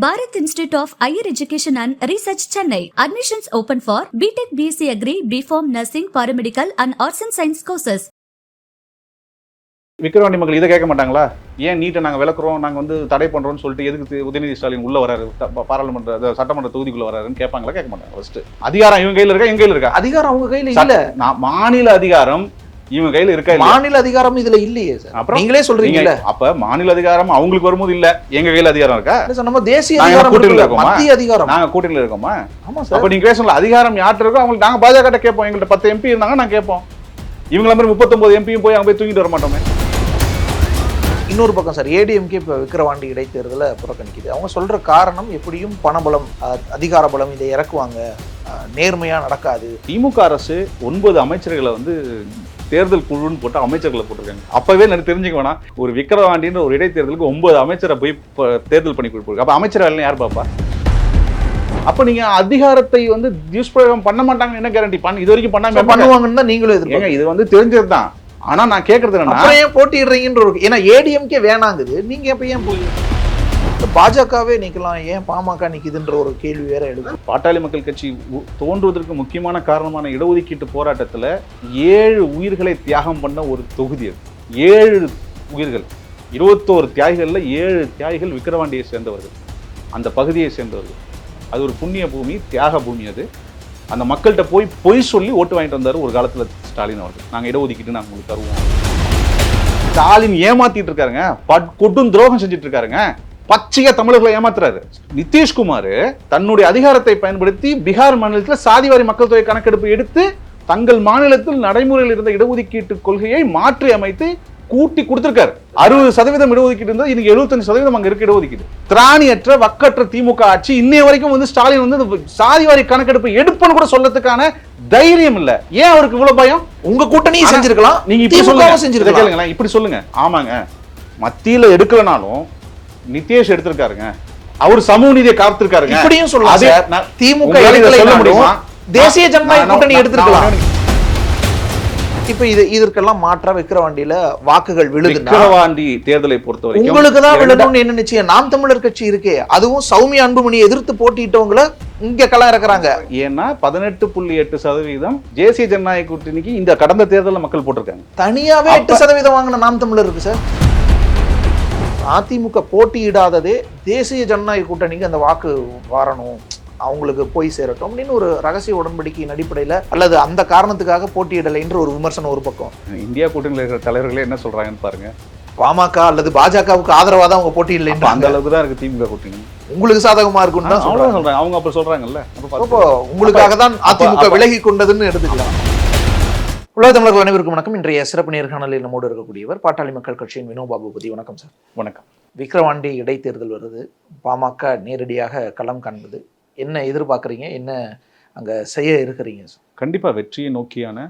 Bharat Institute of Higher Education and Research, Chennai. Admissions open for BTech, BSc Agri, B.Pharm, Nursing, Paramedical and Arts and Science courses. Vikravandi மக்கள் இதை கேட்க மாட்டாங்களா? ஏன் நீட்டை நாங்கள் விளக்குறோம், நாங்கள் வந்து தடை பண்ணுறோம்னு சொல்லிட்டு எதுக்கு உதயநிதி ஸ்டாலின் உள்ள வராரு, பாராளுமன்ற சட்டமன்ற தொகுதிக்குள்ள வராருன்னு கேட்பாங்களா? கேட்க மாட்டாங்க. ஃபர்ஸ்ட் அதிகாரம் இவங்க கையில் இருக்கா, எங்க கையில் இருக்கா? அதிகாரம் அவங்க கையில் இல்ல. மாநில அதிகாரம் இவங்க கையில் இருக்கா? மாநில அதிகாரம் இதுல இல்லையே சார். அப்புறம் நீங்களே சொல்றீங்கல்ல, அப்ப மாநில அதிகாரம் அவங்களுக்கு வரும்போது இல்ல, எங்க கையில் அதிகாரம் இருக்கா? நம்ம தேசிய அதிகாரம் இருக்கோமா, மத்திய அதிகாரம் நாங்க கூட்டணியில இருக்கோமா? ஆமா சார். அப்ப நீங்க பேசல அதிகாரம் யார்கிட்ட இருக்கோ அவங்களுக்கு நாங்க பாஜக கிட்ட கேட்போம். எங்கள்கிட்ட 10 MP இருந்தாங்க, நாங்க கேட்போம். இவங்கள மாதிரி 39 MPயும் போய் அங்க போய் தூங்கிட்டு வர மாட்டோமே. இன்னொரு பக்கம் சார், ஏடிஎம்கே இப்போ விக்கிரவாண்டி இடைத்தேர்தலை புறக்கணிக்குது. அவங்க சொல்ற காரணம் எப்படியும் பணபலம், அதிகார பலம் இதை இறக்குவாங்க, நேர்மையா நடக்காது. திமுக அரசு 9 அமைச்சர்களை வந்து தேர்தல் குழுன்னு போட்டு அமைச்சர்களை போட்டிருக்காங்க. அப்பவே எனக்கு தெரிஞ்சுக்க வேணாம், ஒரு விக்கிரவாண்டின்ற ஒரு இடைத்தேர்தலுக்கு 9 அமைச்சரை போய் தேர்தல் பண்ணி கொடுப்பாங்க. அப்ப அமைச்சர் வேலை யார் பாப்பா? அப்ப நீங்க அதிகாரத்தை வந்து துஷ்பிரயோகம் பண்ண மாட்டாங்கன்னு என்ன கேரண்டி? இது வரைக்கும் பண்ணாம பண்ணுவாங்கன்னு தான் நீங்களும் எதிர்பார்க்கீங்க. இது வந்து தெரிஞ்சதுதான். ஆனா நான் கேட்கறது என்னன்னா, ஏன் போட்டிடுறீங்கன்ற ஒரு, ஏன்னா ஏடிஎம்கே வேணாங்குது, நீங்க எப்ப ஏன் போய் பாஜகவே நிக்கலாம், ஏன் பாமக நிக்குதுன்ற ஒரு கேள்வி வேற எழுது. பாட்டாளி மக்கள் கட்சி தோன்றுவதற்கு முக்கியமான காரணமான இடஒதுக்கீட்டு போராட்டத்துல 7 உயிர்களை தியாகம் பண்ண ஒரு தொகுதி அது. 7 உயிர்கள், 21 தியாகிகள்ல 7 தியாகிகள் விக்கிரவாண்டியை சேர்ந்தவர்கள், அந்த பகுதியை சேர்ந்தவர்கள். அது ஒரு புண்ணிய பூமி, தியாக பூமி. அது அந்த மக்கள்கிட்ட போய் பொய் சொல்லி ஓட்டு வாங்கிட்டு வந்தாரு ஒரு காலத்துல ஸ்டாலின் அவர்கள். நாங்க இடஒதுக்கீட்டு நாங்க உங்களுக்கு தருவோம். ஸ்டாலின் ஏமாத்திட்டு இருக்காருங்க, கொடும் துரோகம் செஞ்சுட்டு இருக்காருங்க, பச்சையா தமிழர்களை ஏமாத்துறாரு. நிதிஷ்குமார் தன்னுடைய அதிகாரத்தை பயன்படுத்தி பீகார் மாநிலத்தில் சாதிவாரி மக்கள் தொகை கணக்கெடுப்பு எடுத்து தங்கள் மாநிலத்தில் நடைமுறையில் இருந்த இடஒதுக்கீட்டு கொள்கையை மாற்றி அமைத்து கூட்டி கொடுத்திருக்காரு. 60% இடஒதுக்கீடு இருந்தது, இன்னைக்கு 75% அங்க இருக்கு இடஒதுக்கீடு. திராணியற்ற வக்கற்ற திமுக ஆட்சி இன்னைய வரைக்கும் வந்து ஸ்டாலின் வந்து சாதிவாரி கணக்கெடுப்பு எடுப்புன்னு கூட சொல்லறதுக்கான தைரியம் இல்ல. ஏன் அவருக்கு இவ்வளவு பயம்? உங்க கூட்டணியை செஞ்சிருக்கலாம், நீங்க இப்படி சொல்லுங்க. இப்படி சொல்லுங்க. ஆமாங்க, மத்தியில எடுக்கலனாலும் நிதிஷ் எடுத்திருக்காருங்க, அவர் சமூக நீதியை காத்திருக்காருங்க. இப்படியும் சொல்லலாம். திமுக சொல்ல முடியுமா? தேசிய ஜனநாயக கூட்டணி எடுத்திருக்கலாம். இப்ப இதற்கெல்லாம் மாற்றா விக்கிரவாண்டியில வாக்குகள் விழுது. விக்கிரவாண்டி தேர்தலை பொறுத்தவரை உங்களுக்கு தான் விழுணும்னு என்ன நிச்சயம்? நாம் தமிழர் கட்சி இருக்கே, அதுவும் சௌமியா அன்புமணியை எதிர்த்து போட்டிட்டவங்கள இங்க களம் இறக்குறாங்க. ஏன்னா 18.8% தேசிய ஜனநாயக கூட்டணிக்கு இந்த கடந்த தேர்தலில் மக்கள் போட்டிருக்காங்க. தனியாவே 8% வாங்கின நாம் தமிழர் இருக்கு சார். அதிமுக போட்டியிடாததே தேசிய ஜனநாயக கூட்டணிக்கு அந்த வாக்கு வரணும், அவங்களுக்கு போய் சேரட்டும் அப்படின்னு ஒரு ரகசிய உடன்படிக்கையின் அடிப்படையில், அல்லது அந்த காரணத்துக்காக போட்டியிடலை என்ற ஒரு விமர்சனம் ஒரு பக்கம். இந்தியா கூட்டணியில் இருக்கிற தலைவர்களே என்ன சொல்றாங்கன்னு பாருங்க. பாமக அல்லது பாஜகவுக்கு ஆதரவாக தான் அவங்க போட்டியிடலை, அந்த அளவுக்கு தான் இருக்கு திமுக கூட்டணி. உங்களுக்கு சாதகமா இருக்குன்னு தான் சொல்றாங்க அவங்க. அப்ப சொல்றாங்கல்ல, அப்போ உங்களுக்காக தான் அதிமுக விலகி கொண்டதுன்னு எடுத்துக்கலாம். உலக தமிழர்கள் அனைவருக்கும் வணக்கம். இன்றைய சிறப்பு நேர்காணலில் நம்மோடு இருக்கக்கூடியவர் பாட்டாளி மக்கள் கட்சியின் வினோபா பூபதி. வணக்கம் சார். வணக்கம். விக்கிரவாண்டி இடைத்தேர்தல் வருது, பாமக நேரடியாக களம் காண்பது, என்ன எதிர்பார்க்குறீங்க, என்ன அங்கே செய்ய இருக்கிறீங்க சார்? கண்டிப்பாக வெற்றியை நோக்கியான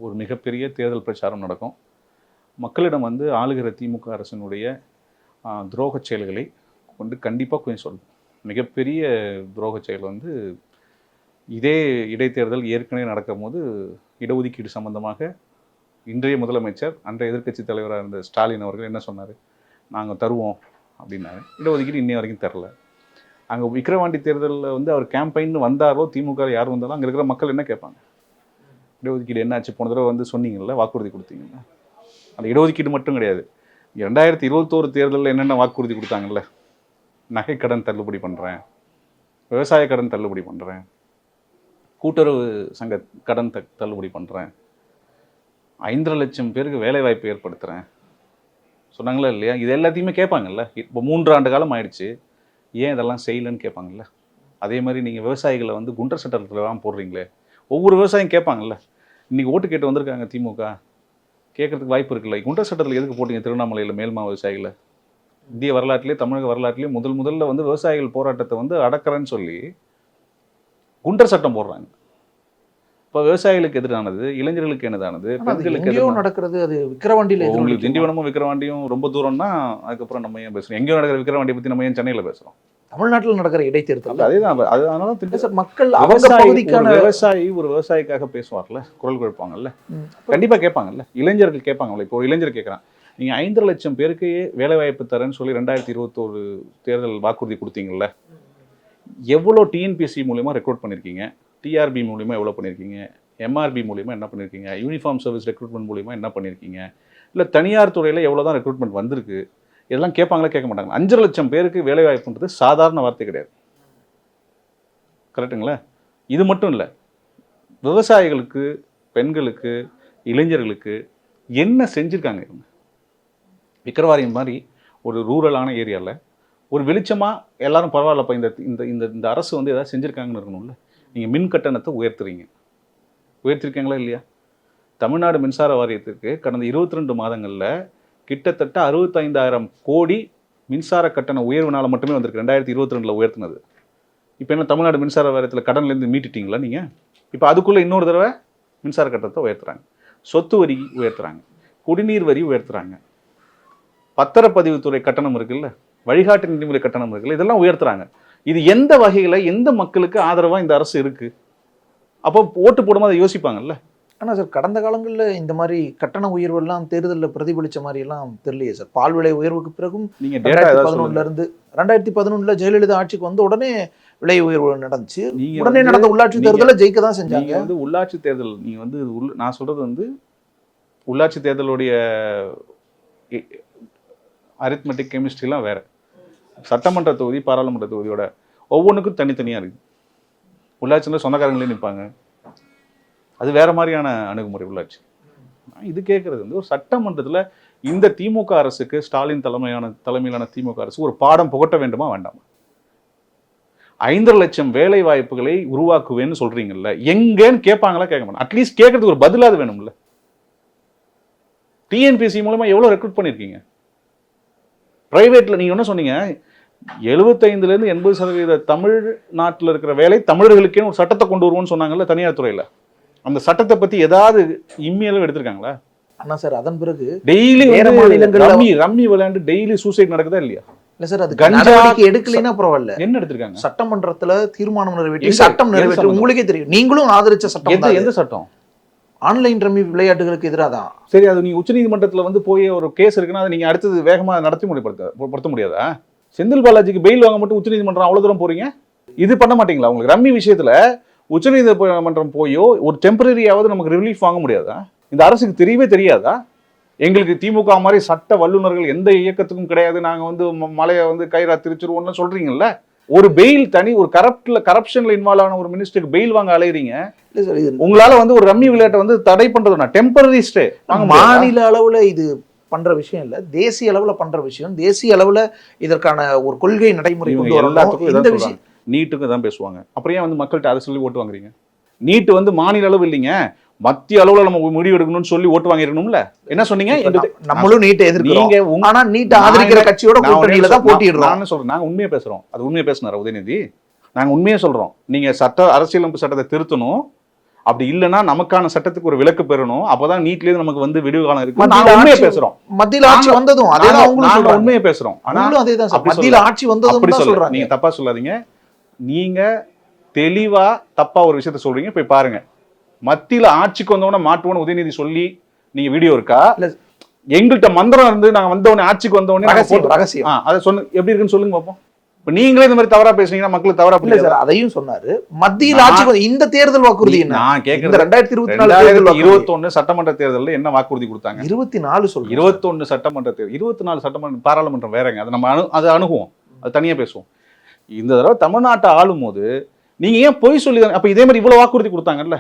ஒரு மிகப்பெரிய தேர்தல் பிரச்சாரம் நடக்கும். மக்களிடம் வந்து ஆளுகிற திமுக அரசினுடைய துரோக செயல்களை கொண்டு கண்டிப்பாக கொஞ்சம் சொல்லும். மிகப்பெரிய துரோக செயல் வந்து இதே இடைத்தேர்தல் ஏற்கனவே நடக்கும் போது இடஒதுக்கீடு சம்பந்தமாக இன்றைய முதலமைச்சர், அன்றைய எதிர்க்கட்சி தலைவராக இருந்த ஸ்டாலின் அவர்கள் என்ன சொன்னார்? நாங்கள் தருவோம் அப்படின்னாரு. இடஒதுக்கீடு இன்னைய வரைக்கும் தரல. அங்கே விக்கிரவாண்டி தேர்தலில் வந்து அவர் கேம்பெயின் வந்தாரோ, திமுக யார் வந்தாலும் அங்கே இருக்கிற மக்கள் என்ன கேட்பாங்க? இடஒதுக்கீடு என்னாச்சு? போன தடவை வந்து சொன்னீங்கல்ல, வாக்குறுதி கொடுத்தீங்கல்ல. அந்த இடஒதுக்கீடு மட்டும் கிடையாது, 2021 தேர்தலில் என்னென்ன வாக்குறுதி கொடுத்தாங்கல்ல, நகை கடன் தள்ளுபடி பண்ணுறேன், விவசாய கடன் தள்ளுபடி பண்ணுறேன், கூட்டுறவு சங்க கடன் தள்ளுபடி பண்ணுறேன், 5.5 லட்சம் பேருக்கு வேலை வாய்ப்பு ஏற்படுத்துகிறேன் சொன்னாங்களா இல்லையா? இது எல்லாத்தையுமே கேட்பாங்கல்ல. இப்போ 3 ஆண்டு காலம் ஆயிடுச்சு, ஏன் இதெல்லாம் செய்யலன்னு கேட்பாங்கல்ல. அதே மாதிரி நீங்கள் விவசாயிகளை வந்து குண்டர் சட்டத்திலாம் போடுறீங்களே, ஒவ்வொரு விவசாயியும் கேட்பாங்கல்ல. இன்றைக்கி ஓட்டு கேட்டு வந்திருக்காங்க திமுக, கேட்கறதுக்கு வாய்ப்பு இருக்குல்ல. குண்டர் சட்டத்தில் எதுக்கு போட்டீங்க? திருவண்ணாமலையில் மேல்மா விவசாயிகளை இந்திய வரலாற்றிலே, தமிழக வரலாற்றிலே முதல்ல வந்து விவசாயிகள் போராட்டத்தை வந்து அடக்கிறேன்னு சொல்லி குண்டர் சட்டம் போடுறாங்க. இப்போ விவசாயிகளுக்கு எதிரானது, இளைஞர்களுக்கு என்னதானது, பெண்களுக்கு நடக்கிறது. அது விக்கிரவாண்டியில் உங்களுக்கு திண்டிவனமும் விக்கிரவாண்டியும் ரொம்ப தூரம்னா அதுக்கப்புறம் நம்ம ஏன் பேசுகிறோம்? எங்கேயோ நடக்கிற விக்கிரவாண்டியை பற்றி நம்ம ஏன் சென்னையில் பேசுகிறோம்? தமிழ்நாட்டில் நடக்கிற இடைத்தேர்தல் அதேதான். அதனால மக்கள் ஒரு விவசாயிக்காக பேசுவார்ல, குரல் கொடுப்பாங்கல்ல, கண்டிப்பாக கேட்பாங்கல்ல. இளைஞர்கள் கேட்பாங்கல்ல. இப்போ ஒரு இளைஞர் கேட்குறான், நீங்கள் 5.5 லட்சம் பேருக்கு வேலைவாய்ப்பு தரேன்னு சொல்லி 2021 தேர்தல் வாக்குறுதி கொடுத்தீங்கல்ல, எவ்வளோ டிஎன்பிஎஸ்சி மூலிமா ரெக்ரூட் பண்ணியிருக்கீங்க, டிஆர்பி மூலிமா எவ்வளோ பண்ணியிருக்கீங்க, எம்ஆர்பி மூலிமா என்ன பண்ணியிருக்கீங்க, யூனிஃபார்ம் சர்வீஸ் ரெக்ரூட்மெண்ட் மூலிமா என்ன பண்ணியிருக்கீங்க, இல்லை தனியார் துறையில் எவ்வளோ தான் ரெக்ரூட்மெண்ட் வந்திருக்கு, இதெல்லாம் கேட்பாங்களே கேட்க மாட்டாங்க. 5.5 லட்சம் பேருக்கு வேலைவாய்ப்புன்றது சாதாரண வார்த்தை கிடையாது. கரெக்டுங்களா? இது மட்டும் இல்லை, விவசாயிகளுக்கு, பெண்களுக்கு, இளைஞர்களுக்கு என்ன செஞ்சுருக்காங்க இவங்க? விக்கிரவாரியம் மாதிரி ஒரு ரூரலான ஏரியாவில் ஒரு வெளிச்சமாக எல்லாரும் பரவாயில்லப்பா, இந்த இந்த இந்த அரசு வந்து எதாவது செஞ்சுருக்காங்கன்னு இருக்கணும்ல. நீங்கள் மின் கட்டணத்தை உயர்த்திருக்கீங்களா இல்லையா? தமிழ்நாடு மின்சார வாரியத்திற்கு கடந்த 22 மாதங்களில் கிட்டத்தட்ட 65,000 கோடி மின்சார கட்டண உயர்வுனால் மட்டுமே வந்திருக்கு. 2022 உயர்த்தினது. இப்போ என்ன தமிழ்நாடு மின்சார வாரியத்தில் கடன்லேருந்து மீட்டுட்டீங்களா நீங்கள்? இப்போ அதுக்குள்ளே இன்னொரு தடவை மின்சார கட்டணத்தை உயர்த்துறாங்க, சொத்து வரி உயர்த்துறாங்க, குடிநீர் வரி உயர்த்துறாங்க, பத்திரப்பதிவுத்துறை கட்டணம் இருக்குல்ல, வழிகாட்டு நெறிமுறை கட்டணம் இருக்குல்ல, இதெல்லாம் உயர்த்துறாங்க. இது எந்த வகையில் எந்த மக்களுக்கு ஆதரவாக இந்த அரசு இருக்குது? அப்போ ஓட்டு போடும்போது அதை யோசிப்பாங்கல்ல. ஆனால் சார், கடந்த காலங்களில் இந்த மாதிரி கட்டண உயர்வெல்லாம் தேர்தலில் பிரதிபலித்த மாதிரியெல்லாம் தெரியலையே சார். பால் விலை உயர்வுக்கு பிறகும் நீங்கள் 2011 2011 ஜெயலலிதா ஆட்சிக்கு வந்த உடனே விலை உயர்வு நடந்துச்சு. உடனே நடந்த உள்ளாட்சி தேர்தலில் ஜெயிக்க தான் செஞ்சாங்க. வந்து உள்ளாட்சி தேர்தல் நீங்கள் வந்து நான் சொல்கிறது வந்து உள்ளாட்சி தேர்தலுடைய அரித்மெட்டிக் கெமிஸ்ட்ரிலாம் வேறு. சட்டமன்ற தொகுதி, பாராளுமன்ற தொகுதியோட ஒவ்வொன்றுக்கும் தனித்தனியாக இருக்குது. உள்ளாட்சியில் சொந்தக்காரங்களே நிற்பாங்க, அது வேற மாதிரியான அணுகுமுறை உள்ளாட்சி. இது கேட்கறது வந்து ஒரு சட்டமன்றத்தில் இந்த திமுக அரசுக்கு, ஸ்டாலின் தலைமையிலான திமுக அரசு ஒரு பாடம் புகட்ட வேண்டுமா வேண்டாமா? 5.5 லட்சம் வேலை வாய்ப்புகளை உருவாக்குவேன்னு சொல்றீங்கல்ல, எங்கன்னு கேட்பாங்களா கேட்க மாட்டாங்க. அட்லீஸ்ட் கேட்கறதுக்கு ஒரு பதிலாவது வேணும்ல. டிஎன்பிஎஸ்சி மூலமா எவ்வளவு ரெக்ரூட் பண்ணிருக்கீங்க? பிரைவேட்ல நீங்க என்ன சொன்னீங்க, 75% 80% தமிழ்நாட்டில் இருக்கிற வேலை தமிழர்களுக்கே ஒரு சட்டத்தை கொண்டு வருவோம்னு சொன்னாங்கல்ல தனியார் துறையில. அந்த சட்டத்தை பத்தி ஏதாவது இம்மியளவு எடுத்திருக்காங்களா? ஆனா சார், அதன் பிறகு டெய்லி ரம்மி விளையாண்டு டெய்லி சூசைட் நடக்குதா இல்லையா? இல்ல சார், அது நடவடிக்கை எடுக்கலைன்னா பரவாயில்ல. என்ன எடுத்திருக்காங்க? சட்டமன்றத்துல தீர்மானம் நிறைவேற்றி, சட்டம் நிறைவேற்றி, உங்களுக்கே தெரியும், நீங்களும் ஆதரிச்ச சட்டம். எந்த சட்டம்? ஆன்லைன் ரம்மி விளையாட்டுகளுக்கு எதிராக தான். சரி, அது நீங்க உச்சநீதிமன்றத்துல வந்து போய் ஒரு கேஸ் இருக்குன்னா அதை நீங்க அடுத்தது வேகமா நடத்தி முடிப்படுத்த முடியாதா? செந்தில் பாலாஜிக்கு பெயில் வாங்க மட்டும் உச்சநீதிமன்றம் அவ்வளவு தூரம் போறீங்க, இது பண்ண மாட்டீங்களா? உங்களுக்கு ரம்மி விஷயத்துல உச்சநீதிமன்றம் போயோ ஒரு டெம்பரரியாவது நமக்கு ரிலீஃப் வாங்க முடியாதா? இந்த அரசுக்கு தெரியவே தெரியாதா? எங்களுக்கு திமுக மாதிரி சட்ட வல்லுநர்கள் எந்த இயக்கத்துக்கும் கிடையாது, நாங்க வந்து மலையை வந்து கைரா திருச்சிருவோம்னு சொல்றீங்கல்ல. ஒரு பெயில் தனி ஒரு கரப்ஷன்ல இன்வால்வ் ஆன ஒரு மினிஸ்டருக்கு பெயில் வாங்க அலையறீங்க. உங்களால வந்து ஒரு ரம்மி விளையாட்டை வந்து தடை பண்றதுனா டெம்பரரி ஸ்டே. மாநில அளவுல இது பண்ற விஷயம் இல்ல, தேசிய அளவுல பண்ற விஷயம். தேசிய அளவுல இதற்கான ஒரு கொள்கை நடைமுறை எல்லாத்துக்கும் இந்த விஷயம். நீட்டுக்கு தான் பேசுவாங்க, அப்புறம் ஏன் வந்து மக்கள்கிட்ட அதை சொல்லி ஓட்டு வாங்குறீங்க? நீட்டு வந்து மாநில அளவு இல்லைங்க, மத்திய அளவுல நம்ம முடிவு எடுக்கணும்னு சொல்லி ஓட்டு வாங்கிருக்கணும்ல. என்ன சொன்னீங்க? நம்மளும் நீட்டை எதிர்க்கிறோம், ஆனா நீட்டை ஆதரிக்கிற கட்சியோட கூட்டணியில தான் போட்டிடுறோம். நான் சொல்றேன், நாங்க உண்மையை பேசுறோம். அது உண்மையை பேசினார் உதயநிதி. நாங்க உண்மையை சொல்றோம். நீங்க அரசியலமைப்பு சட்டத்தை திருத்தணும், அப்படி இல்லைன்னா நமக்கான சட்டத்துக்கு ஒரு விலக்கு பெறணும், அப்பதான் நீட்ல இருந்து நமக்கு வந்து விடுவு காலம் இருக்கு. நாங்க உண்மையை பேசுறோம். மத்தியில ஆட்சி வந்ததும் அதேதான் உண்மையை பேசுறோம். ஆனாலும் அதேதான் மத்தியில ஆட்சி வந்ததும் சொல்றாங்க. நீங்க தப்பா சொல்லாதீங்க. நீங்க தெளிவா தப்பா ஒரு விஷயத்த சொல்றீங்க. போய் பாருங்க, மத்தியில ஆட்சிக்கு வந்தவன மாட்டுவோன்னு உதயநிதி சொல்லி நீங்க வீடியோ இருக்கா? எங்கள்கிட்ட மந்திரம் இருந்து நாங்க வந்தவனே ஆட்சிக்கு வந்தவனே ரகசியம் அதை சொன்ன எப்படி இருக்குன்னு சொல்லுங்க பாப்போம். இப்ப நீங்களே இந்த மாதிரி தவறா பேசுனீங்கன்னா மக்களுக்கு தவறா புரியல சார். அதையும் சொன்னாரு. மத்தியில் ஆட்சி இந்த தேர்தல் வாக்குறுதி என்ன? நான் கேக்குறது 2021 சட்டமன்ற தேர்தலில் என்ன வாக்குறுதி கொடுத்தாங்க? 24 சொல்லுங்க. 21 சட்டமன்ற தேர்தல், 24 சட்டமன்ற பாராளுமன்றம் வேறங்க. அது நம்ம அதை அணுகுவோம், அது தனியா பேசுவோம். இந்த தடவை தமிழ்நாட்டை ஆளும் போது நீங்க ஏன் பொய் சொல்லி, அப்ப இதே மாதிரி இவ்வளவு வாக்குறுதி கொடுத்தாங்கல்ல?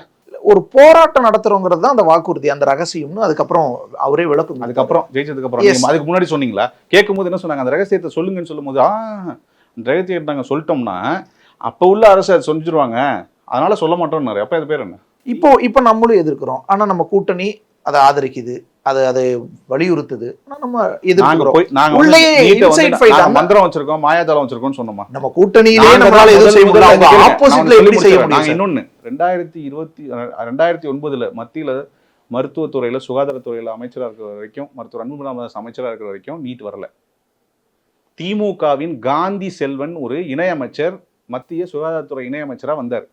ஒரு போராட்டம் நடத்துறோங்கிறது தான் அந்த வாக்குறுதி, அந்த ரகசியம்னு அதுக்கப்புறம் அவரே விளக்கும். அதுக்கப்புறம் ஜெயிச்சதுக்கு அப்புறம் அதுக்கு முன்னாடி சொன்னீங்களா? கேட்கும் போது என்ன சொன்னாங்க? அந்த ரகசியத்தை சொல்லுங்கன்னு சொல்லும் போது ரகசியத்தை நாங்க சொல்லிட்டோம்னா அப்ப உள்ள அரசு அதை சொல்லிடுவாங்க, அதனால சொல்ல மாட்டோம்னாரு. அப்ப அது பேர் என்ன? இப்போ நம்மளும் எதிர்க்கிறோம், ஆனா நம்ம கூட்டணி அதை ஆதரிக்குது, அதை வலியுறுத்துது. நம்ம மந்திரம் வச்சிருக்கோம், மாயாஜாலம் வச்சிருக்கோம்னு சொன்னோமா? நம்ம கூட்டணியிலே நம்மளால எதுவும் செய்ய முடியல, ஆப்போசிட்ல எப்படி செய்ய முடியும்? இன்னொன்னு 2009 மத்தியில மருத்துவத்துறையில சுகாதாரத்துறையில அமைச்சரா இருக்கிற வரைக்கும், மருத்துவர் அன்புமணி ராமதாஸ் அமைச்சரா இருக்கிற வரைக்கும் நீட் வரல. திமுகவின் காந்தி செல்வன் ஒரு இணையமைச்சர் மத்திய சுகாதாரத்துறை இணையமைச்சரா வந்தார்.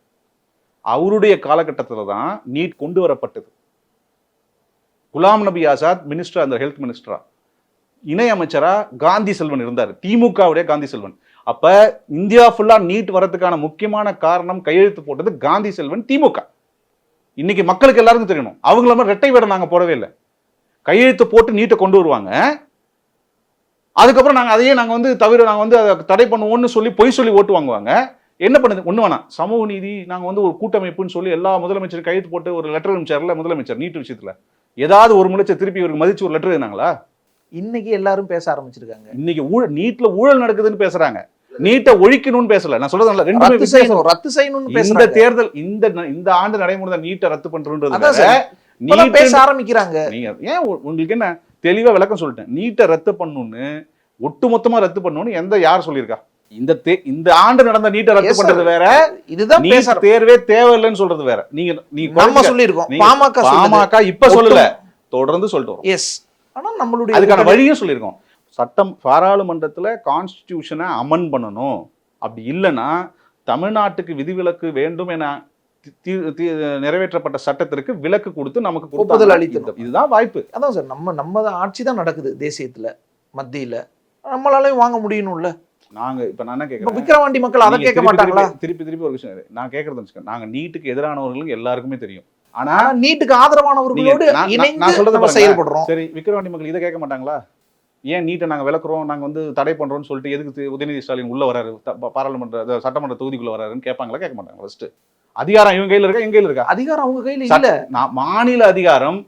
அவருடைய காலகட்டத்தில் தான் நீட் கொண்டு வரப்பட்டது. குலாம் நபி ஆசாத் மினிஸ்டர், அந்த ஹெல்த் மினிஸ்டரா இணை அமைச்சரா காந்தி செல்வன் இருந்தார், திமுகவுடைய காந்தி செல்வன். அப்ப இந்தியா ஃபுல்லா நீட் வரதுக்கான முக்கியமான காரணம் கையெழுத்து போட்டது காந்தி செல்வன், திமுக. இன்னைக்கு மக்களுக்கு எல்லாருக்கும் தெரியணும். அவங்கள மாதிரி ரெட்டை வேடம் நாங்க போடவே இல்லை. கையெழுத்து போட்டு நீட்டை கொண்டு வருவாங்க, அதுக்கப்புறம் அதையே நாங்க வந்து அதை தடை பண்ணுவோம்னு சொல்லி பொய் சொல்லி ஓட்டு வாங்குவாங்க. என்ன பண்ணுது? ஒண்ணு வேணாம், சமூக நீதி நாங்க ஒரு கூட்டமைப்புன்னு சொல்லி எல்லா முதலமைச்சரும் கையெழுத்து போட்டு ஒரு லெட்டர் அனுப்பிச்சார்ல முதலமைச்சர் நீட் விஷயத்துல. ஏதாவது ஒரு முளைச்ச திருப்பி இவருக்கு மதிச்சு ஒரு லெட்டர் எழுதினாங்களா? இன்னைக்கு எல்லாரும் பேச ஆரம்பிச்சிருக்காங்க. இன்னைக்கு நீட்ல ஊழல் நடக்குதுன்னு பேசுறாங்க, நீட்டை ஒழிக்கணும்னு பேசல. நான் சொல்றது ரத்து செய்யணும்னு இந்த தேர்தல் இந்த ஆண்டு நடைமுறை நீட்டை ரத்து பண்றது பேச ஆரம்பிக்கிறாங்க. நீங்க ஏன் உங்களுக்கு என்ன தெளிவா விளக்கம் சொல்லிட்டேன். நீட்டை ரத்து பண்ணணும்னு, ஒட்டுமொத்தமா ரத்து பண்ணணும்னு யார் சொல்லியிருக்கா? இந்த ஆண்டு நடந்த நீட்டை ரத்து பண்றது வேற, இதுதான் தேர்வே தேவையில்லைன்னு சொல்றது வேற. நீங்க சொல்லிருக்கோம், பாமக இப்ப சொல்லல, தொடர்ந்து சொல்லிட்டு வரோம். எஸ், ஆனா நம்மளுடைய அதுக்கான வழியும் சொல்லியிருக்கோம். சட்டம் பாராளுமன்றத்துல கான்ஸ்டிடியூஷனை அமெண்ட் பண்ணணும். அப்படி இல்லைன்னா தமிழ்நாட்டுக்கு விதிவிலக்கு வேண்டும் என நிறைவேற்றப்பட்ட சட்டத்திற்கு விலக்கு கொடுத்து நமக்கு ஒப்புதல் அளித்தோம். இதுதான் வாய்ப்பு. அதான் சார், நம்ம ஆட்சி தான் நடக்குது தேசியத்துல, மத்தியில. நம்மளாலையும் வாங்க முடியணும்ல. நாங்க இப்ப நான் என்ன கேட்கிறேன், விக்கிரவாண்டி மக்கள் அதை கேட்க மாட்டாங்களா? திருப்பி ஒரு விஷயம் நான் கேட்கறது, நாங்க நீட்டுக்கு எதிரானவர்களுக்கு எல்லாருக்குமே தெரியும். ஆனா நீட்டுக்கு ஆதரவானவர்களோடு நான் சொல்றது செயல்படுறோம். சரி, விக்கிரவாண்டி மக்கள் இதை கேட்க மாட்டாங்களா? ஏன் நீட்டை நாங்க விளக்குறோம், நாங்க தடை பண்றோம்னு சொல்லிட்டு எதுக்கு உதயநிதி ஸ்டாலின் உள்ள வராரு, பாராளுமன்ற சட்டமன்ற தொகுதிக்குள்ள வராருன்னு கேட்பாங்களா? கேட்க மாட்டாங்க. ஃபர்ஸ்ட் அதிகாரம் இவங்க கையில இருக்கா, எங்க கையில இருக்கா? அதிகாரம் அவங்க கையில இல்ல. மாநில அதிகாரம்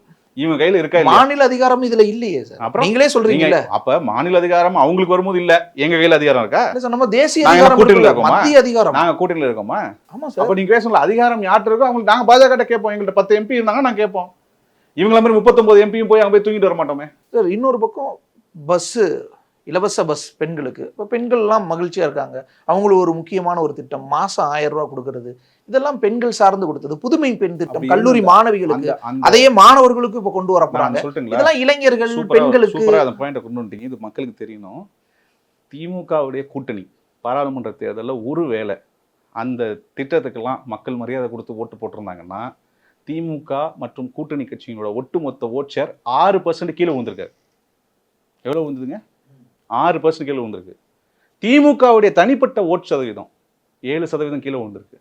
இவங்க கையில இருக்கா? மாநில அதிகாரம் இதுல இல்லையே சார். அப்புறம் நீங்களே சொல்றீங்கல்ல, அப்ப மாநில அதிகாரம் அவங்களுக்கு வரும்போது இல்ல, எங்க கையில அதிகாரம் இருக்கா? நம்ம தேசிய அதிகாரம் கூட்டணியில இருக்கோமா? மத்திய அதிகாரம் நாங்க கூட்டணியில இருக்கோமா? ஆமா சார். அப்ப நீங்க பேசல அதிகாரம் யார்ட்ட இருக்கோ அவங்களுக்கு நாங்க பாஜக கிட்ட கேட்போம். எங்கள்ட்ட 10 MP இருந்தாங்க, நாங்க கேட்போம். இவங்கள மாதிரி 39 MPயும் போய் அங்க போய் தூங்கிட்டு வர மாட்டோமே சார். இன்னொரு பக்கம் பஸ், இலவச பஸ் பெண்களுக்கு. இப்போ பெண்கள் எல்லாம் மகிழ்ச்சியா இருக்காங்க. அவங்களுக்கு ஒரு முக்கியமான ஒரு திட்டம், மாசம் 1000 ரூபாய் கொடுக்கறது. இதெல்லாம் பெண்கள் சார்ந்து கொடுத்தது. புதுமை பெண் திட்டம் கல்லூரி மாணவிகளுக்கு, அதையே மாணவர்களுக்கு இப்ப கொண்டு வர போறாங்க. இதெல்லாம் இளைஞர்கள் பெண்களுக்கு. அந்த பாயிண்ட கொண்டு வந்துட்டீங்க. இது மக்களுக்கு தெரியணும். திமுகவுடைய கூட்டணி பாராளுமன்ற தேர்தலில் ஒருவேளை அந்த திட்டத்துக்கெல்லாம் மக்கள் மரியாதை கொடுத்து ஓட்டு போட்டிருந்தாங்கன்னா திமுக மற்றும் கூட்டணி கட்சியினோட ஒட்டுமொத்த ஓட் ஷேர் 6% கீழே வந்திருக்காரு. எவ்வளவு வந்ததுங்க? 6% கீழே வந்திருக்கு. திமுகவுடைய தனிப்பட்ட ஓட் சதவீதம் 7% கீழே வந்திருக்கு.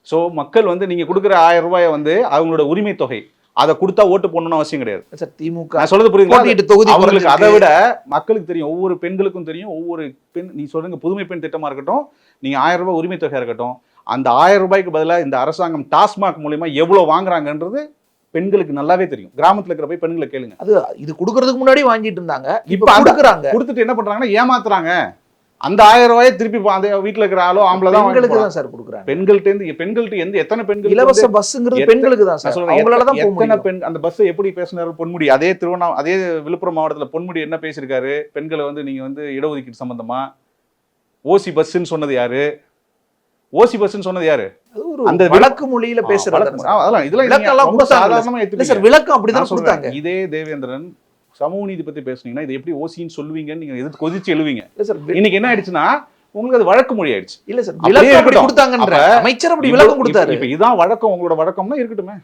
ஸோ மக்கள் நீங்க கொடுக்குற 1000 ரூபாயை அவங்களோட உரிமை தொகை, அதை கொடுத்தா ஓட்டு போடணும்னு அவசியம் கிடையாது. சார், திமுக நான் சொல்றது புரியுது. அவங்களுக்கு அதை விட மக்களுக்கு தெரியும், ஒவ்வொரு பெண்களுக்கும் தெரியும். ஒவ்வொரு பெண், நீ சொல்லுங்க புதுமை பெண் திட்டமா இருக்கட்டும், நீங்க 1000 ரூபாய் உரிமை தொகையா இருக்கட்டும், அந்த 1000 ரூபாய்க்கு பதிலாக இந்த அரசாங்கம் டாஸ்மாக் மூலியமா எவ்வளவு வாங்குறாங்கன்றது பெண்களுக்கு நல்லாவே தெரியும். கிராமத்துல இருக்கிற போய் பெண்களை கேளுங்க. அது இது கொடுக்கறதுக்கு முன்னாடி வாங்கிட்டு இருந்தாங்க, இப்ப கொடுக்குறாங்க. கொடுத்துட்டு என்ன பண்றாங்கன்னா ஏமாத்துறாங்க. அந்த 1000 ரூபாயை திருப்பி அந்த வீட்டுல இருக்கிற ஆளோ ஆம்பளை தான் பெண்களுக்கு தான் சார் கொடுக்குறாங்க. பெண்கள்ட்ட எத்தனை பெண்கள் இலவச பஸ்ங்கிறது பெண்களுக்கு தான் சார். அவங்களால தான் எத்தனை பெண் அந்த பஸ் எப்படி பேசினாரு பொன்முடி. அதே அதே விழுப்புரம் மாவட்டத்துல பொன்முடி என்ன பேசியிருக்காரு, பெண்களை நீங்க இடஒதுக்கீடு சம்பந்தமா ஓசி பஸ்ன்னு சொன்னது யாரு? ஓசி பஸ்ன்னு சொன்னது யாரு? அந்த வழக்கு மொழியில பேசுறாங்க. அதெல்லாம் இதெல்லாம் சாதாரணமா சார், விளக்கம் அப்படிதான் சொல்றாங்க. இதே தேவேந்திரன் சமூக நீதி பத்தி பேசுனீங்கன்னா இது எப்படி ஓசின்னு சொல்லுவீங்கன்னு நீங்க எதிர்த்து கொதிச்சு எழுவீங்க. இன்னைக்கு என்ன ஆயிடுச்சுன்னா உங்களுக்கு அது வழக்கு மொழி ஆயிடுச்சு. இல்ல சார், விளக்கம் அப்படி கொடுத்தாங்கன்ற அமைச்சர் அப்படி விளக்கம் கொடுத்தாரு. இப்ப இதான் வழக்கம், உங்களோட வழக்கம்னா இருக்கட்டுமே.